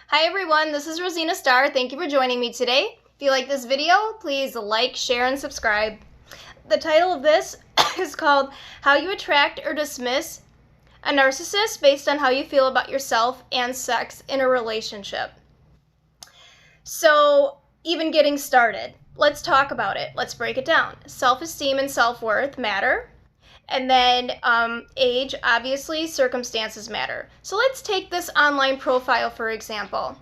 Hi everyone, this is Rosina Starr. Thank you for joining me today. If you like this video, please like, share, and subscribe. The title of this is called How You Attract or Dismiss a Narcissist Based on How You Feel About Yourself and Sex in a Relationship. So, even getting started, let's talk about it. Let's break it down. Self-esteem and self-worth matter. And then age, obviously, circumstances matter. So let's take this online profile, for example.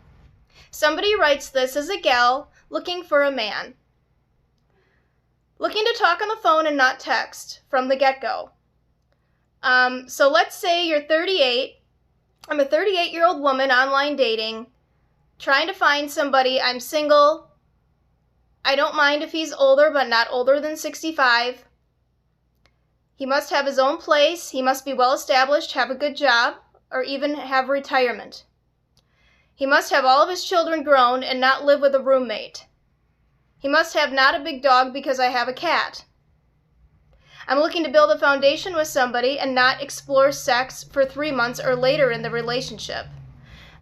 Somebody writes this as a gal looking for a man. Looking to talk on the phone and not text from the get-go. So let's say you're 38. I'm a 38-year-old woman online dating, trying to find somebody. I'm single. I don't mind if he's older, but not older than 65. He must have his own place, he must be well established, have a good job, or even have retirement. He must have all of his children grown and not live with a roommate. He must have not a big dog because I have a cat. I'm looking to build a foundation with somebody and not explore sex for 3 months or later in the relationship.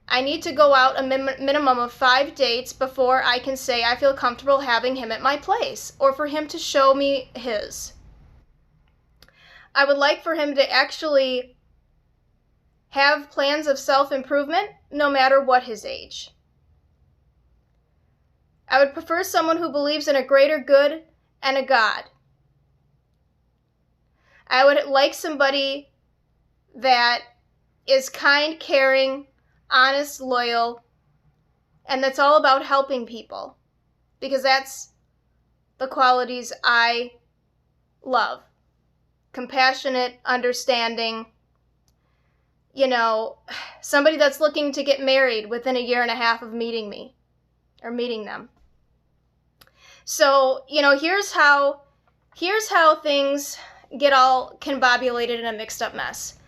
I need to go out a minimum of 5 dates before I can say I feel comfortable having him at my place, or for him to show me his. I would like for him to actually have plans of self-improvement, no matter what his age. I would prefer someone who believes in a greater good and a God. I would like somebody that is kind, caring, honest, loyal, and that's all about helping people, because that's the qualities I love. Compassionate, understanding, somebody that's looking to get married within a year and a half of meeting me or meeting them. So, here's how things get all combobulated in a mixed up mess.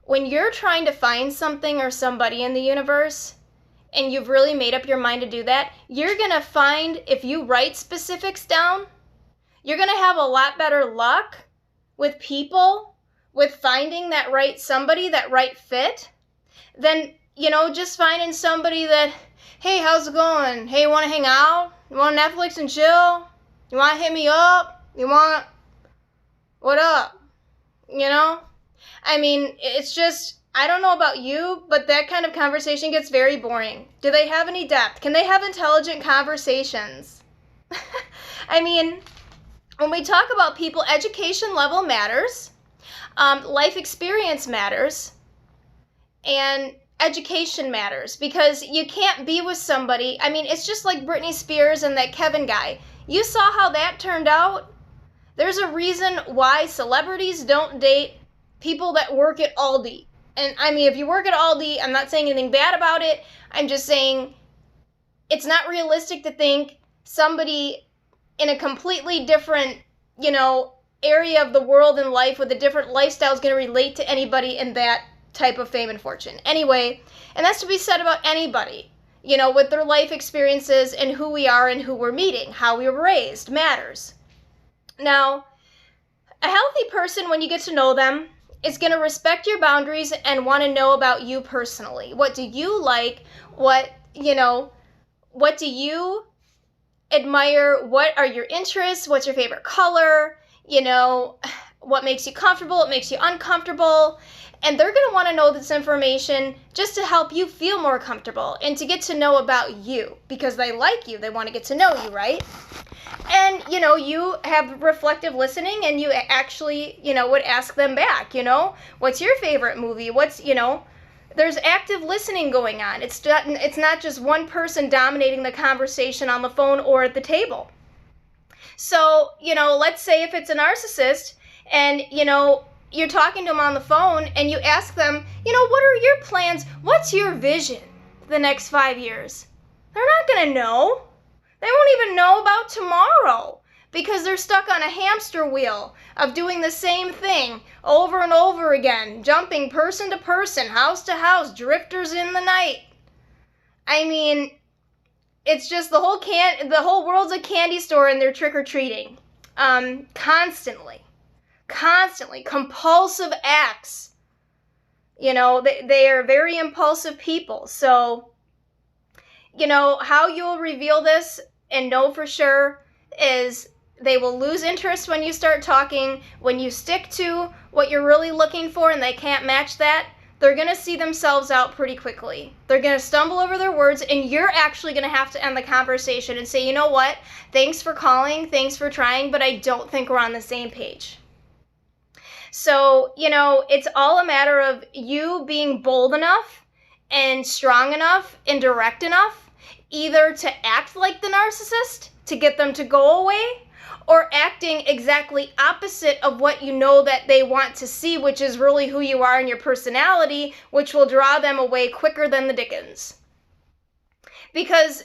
When you're trying to find something or somebody in the universe and you've really made up your mind to do that, you're going to find, if you write specifics down, you're going to have a lot better luck with people, with finding that right somebody, that right fit, then, just finding somebody that, hey, how's it going? Hey, you want to hang out? You want Netflix and chill? You want to hit me up? What up? It's just, I don't know about you, but that kind of conversation gets very boring. Do they have any depth? Can they have intelligent conversations? When we talk about people, education level matters, life experience matters, and education matters, because you can't be with somebody. It's just like Britney Spears and that Kevin guy. You saw how that turned out? There's a reason why celebrities don't date people that work at Aldi. And if you work at Aldi, I'm not saying anything bad about it. I'm just saying it's not realistic to think somebody in a completely different, area of the world and life with a different lifestyle is going to relate to anybody in that type of fame and fortune. Anyway, and that's to be said about anybody, with their life experiences and who we are and who we're meeting. How we were raised matters. Now, a healthy person, when you get to know them, is going to respect your boundaries and want to know about you personally. What do you like? What do you admire? What are your interests? What's your favorite color? What makes you comfortable? What makes you uncomfortable? And they're going to want to know this information just to help you feel more comfortable and to get to know about you, because they like you. They want to get to know you, right? And, you have reflective listening, and you actually, would ask them back, what's your favorite movie? There's active listening going on. It's not just one person dominating the conversation on the phone or at the table. So, let's say if it's a narcissist and, you're talking to them on the phone and you ask them, what are your plans? What's your vision for the next 5 years? They're not going to know. They won't even know about tomorrow, because they're stuck on a hamster wheel of doing the same thing over and over again, jumping person to person, house to house, drifters in the night. It's just the whole world's a candy store, and they're trick-or-treating. Constantly, compulsive acts. They are very impulsive people. So How you'll reveal this and know for sure is they will lose interest when you start talking. When you stick to what you're really looking for and they can't match that, they're going to see themselves out pretty quickly. They're going to stumble over their words, and you're actually going to have to end the conversation and say, you know what? Thanks for calling, thanks for trying, but I don't think we're on the same page. So, it's all a matter of you being bold enough and strong enough and direct enough, either to act like the narcissist to get them to go away, or acting exactly opposite of what you know that they want to see, which is really who you are and your personality, which will draw them away quicker than the dickens. Because,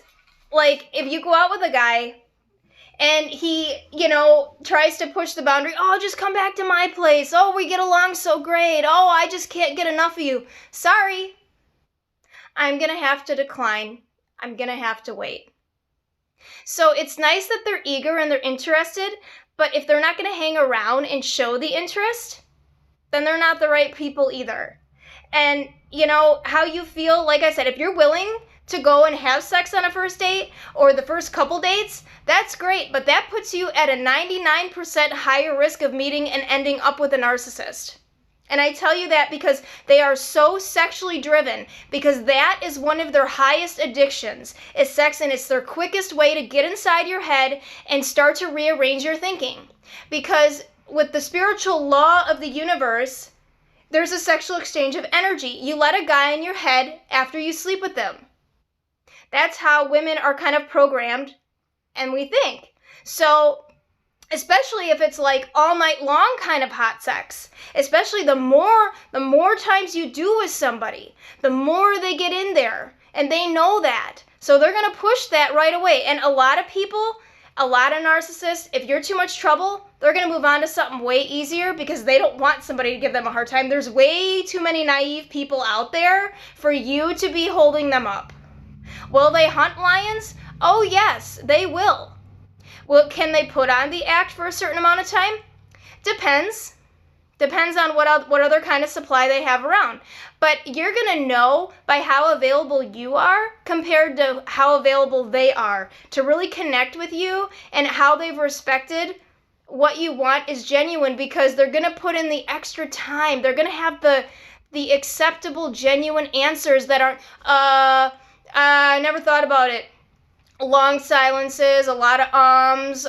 if you go out with a guy and he, tries to push the boundary, oh, just come back to my place, oh, we get along so great, oh, I just can't get enough of you. Sorry, I'm going to have to decline. I'm going to have to wait. So it's nice that they're eager and they're interested, but if they're not going to hang around and show the interest, then they're not the right people either. And, how you feel, like I said, if you're willing to go and have sex on a first date or the first couple dates, that's great, but that puts you at a 99% higher risk of meeting and ending up with a narcissist. And I tell you that because they are so sexually driven, because that is one of their highest addictions, is sex, and it's their quickest way to get inside your head and start to rearrange your thinking. Because with the spiritual law of the universe, there's a sexual exchange of energy. You let a guy in your head after you sleep with them. That's how women are kind of programmed, and we think. So, especially if it's like all night long kind of hot sex, especially the more times you do with somebody, the more they get in there, and they know that. So they're going to push that right away. And a lot of people, a lot of narcissists, if you're too much trouble, they're going to move on to something way easier because they don't want somebody to give them a hard time. There's way too many naive people out there for you to be holding them up. Will they hunt lions? Oh yes, they will. Well, can they put on the act for a certain amount of time? Depends. Depends on what other kind of supply they have around. But you're going to know by how available you are compared to how available they are to really connect with you, and how they've respected what you want is genuine, because they're going to put in the extra time. They're going to have the acceptable, genuine answers that aren't, I never thought about it. Long silences, a lot of ums,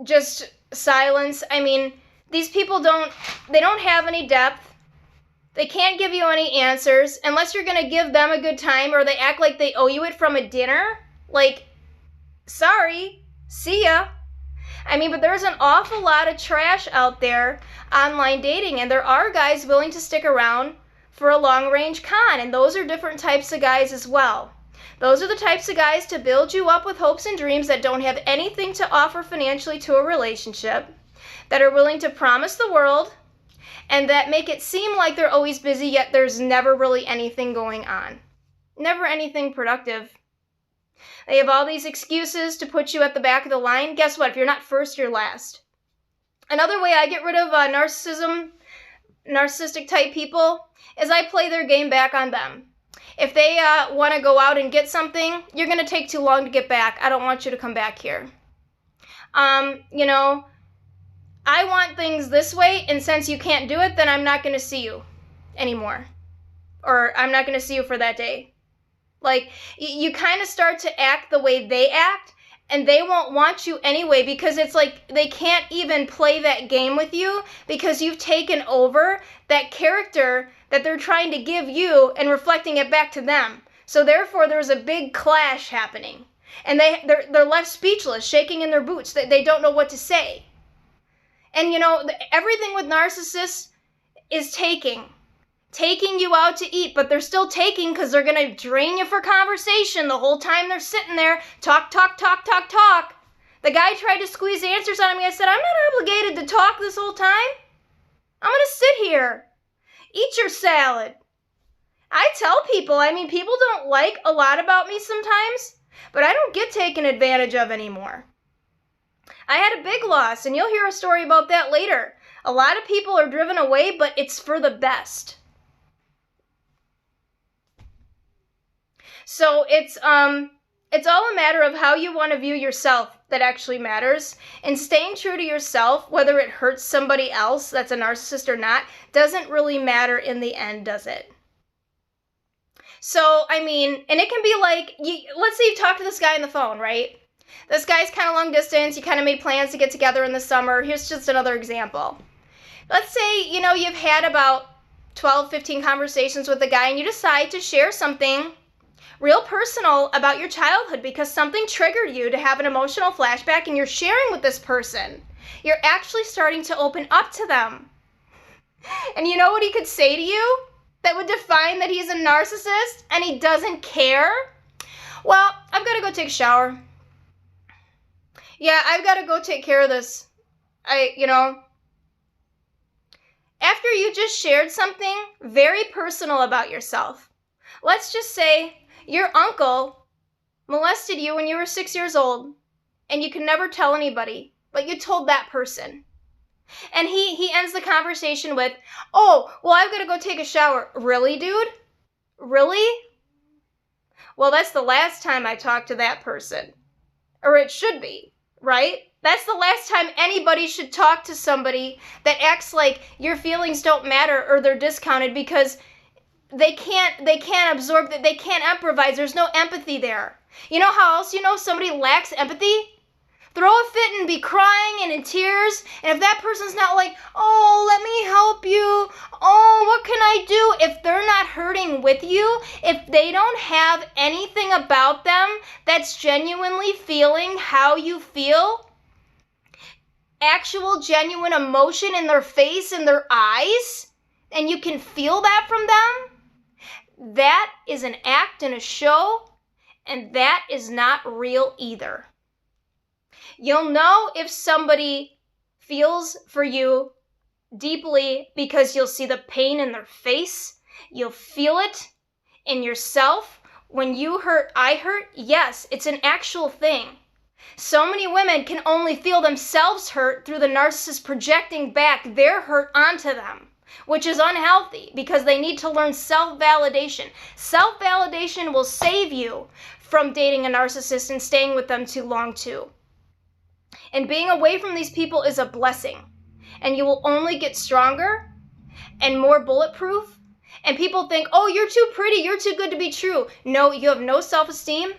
just silence. I mean, these people don't have any depth. They can't give you any answers unless you're going to give them a good time, or they act like they owe you it from a dinner. Like, sorry, see ya. I mean, but there's an awful lot of trash out there online dating, and there are guys willing to stick around for a long-range con, and those are different types of guys as well. Those are the types of guys to build you up with hopes and dreams that don't have anything to offer financially to a relationship, that are willing to promise the world, and that make it seem like they're always busy, yet there's never really anything going on. Never anything productive. They have all these excuses to put you at the back of the line. Guess what? If you're not first, you're last. Another way I get rid of narcissistic type people is I play their game back on them. If they want to go out and get something, you're going to take too long to get back. I don't want you to come back here. I want things this way, and since you can't do it, then I'm not going to see you anymore. Or I'm not going to see you for that day. Like, you kind of start to act the way they act, and they won't want you anyway, because it's like they can't even play that game with you because you've taken over that character that they're trying to give you and reflecting it back to them. So therefore, there's a big clash happening. And they're left speechless, shaking in their boots. They don't know what to say. And everything with narcissists is taking you out to eat, but they're still taking because they're going to drain you for conversation the whole time they're sitting there. Talk. The guy tried to squeeze answers out of me. I said, I'm not obligated to talk this whole time. I'm going to sit here. Eat your salad. I tell people, people don't like a lot about me sometimes, but I don't get taken advantage of anymore. I had a big loss, and you'll hear a story about that later. A lot of people are driven away, but it's for the best. So it's all a matter of how you want to view yourself that actually matters. And staying true to yourself, whether it hurts somebody else that's a narcissist or not, doesn't really matter in the end, does it? So, I mean, and it can be like, let's say you talk to this guy on the phone, right? This guy's kind of long distance. You kind of made plans to get together in the summer. Here's just another example. Let's say, you've had about 12, 15 conversations with the guy and you decide to share something real personal about your childhood because something triggered you to have an emotional flashback and you're sharing with this person. You're actually starting to open up to them. And you know what he could say to you that would define that he's a narcissist and he doesn't care? Well, I've got to go take a shower. Yeah, I've got to go take care of this. After you just shared something very personal about yourself, let's just say your uncle molested you when you were 6 years old and you can never tell anybody, but you told that person. And he ends the conversation with, oh, well, I've got to go take a shower. Really, dude? Really? Well, that's the last time I talked to that person. Or it should be, right? That's the last time anybody should talk to somebody that acts like your feelings don't matter or they're discounted because they can't absorb that, they can't improvise. There's no empathy there. You know how else somebody lacks empathy? Throw a fit and be crying and in tears, and if that person's not like, oh, let me help you, oh, what can I do? If they're not hurting with you, if they don't have anything about them that's genuinely feeling how you feel, actual genuine emotion in their face, in their eyes, and you can feel that from them, that is an act and a show, and that is not real either. You'll know if somebody feels for you deeply because you'll see the pain in their face. You'll feel it in yourself. When you hurt, I hurt. Yes, it's an actual thing. So many women can only feel themselves hurt through the narcissist projecting back their hurt onto them, which is unhealthy because they need to learn self-validation. Self-validation will save you from dating a narcissist and staying with them too long too. And being away from these people is a blessing. And you will only get stronger and more bulletproof. And people think, oh, you're too pretty, you're too good to be true. No, you have no self-esteem,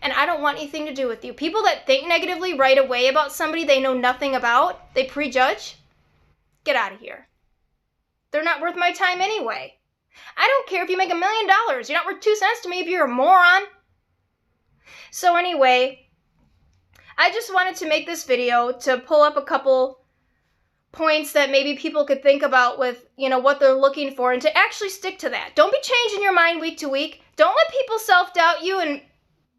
and I don't want anything to do with you. People that think negatively right away about somebody they know nothing about, they prejudge, get out of here. They're not worth my time anyway. I don't care if you make $1 million. You're not worth 2 cents to me if you're a moron. So anyway, I just wanted to make this video to pull up a couple points that maybe people could think about with, what they're looking for and to actually stick to that. Don't be changing your mind week to week. Don't let people self-doubt you and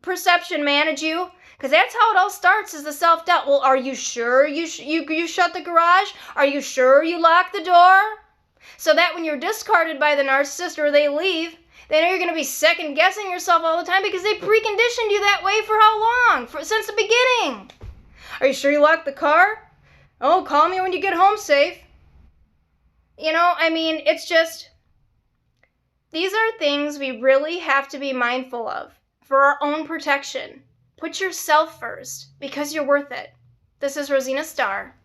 perception manage you, because that's how it all starts, is the self-doubt. Well, are you sure you shut the garage? Are you sure you locked the door? So that when you're discarded by the narcissist or they leave, they know you're going to be second-guessing yourself all the time because they preconditioned you that way for how long? Since the beginning. Are you sure you locked the car? Oh, call me when you get home safe. It's just, these are things we really have to be mindful of for our own protection. Put yourself first because you're worth it. This is Rosina Starr.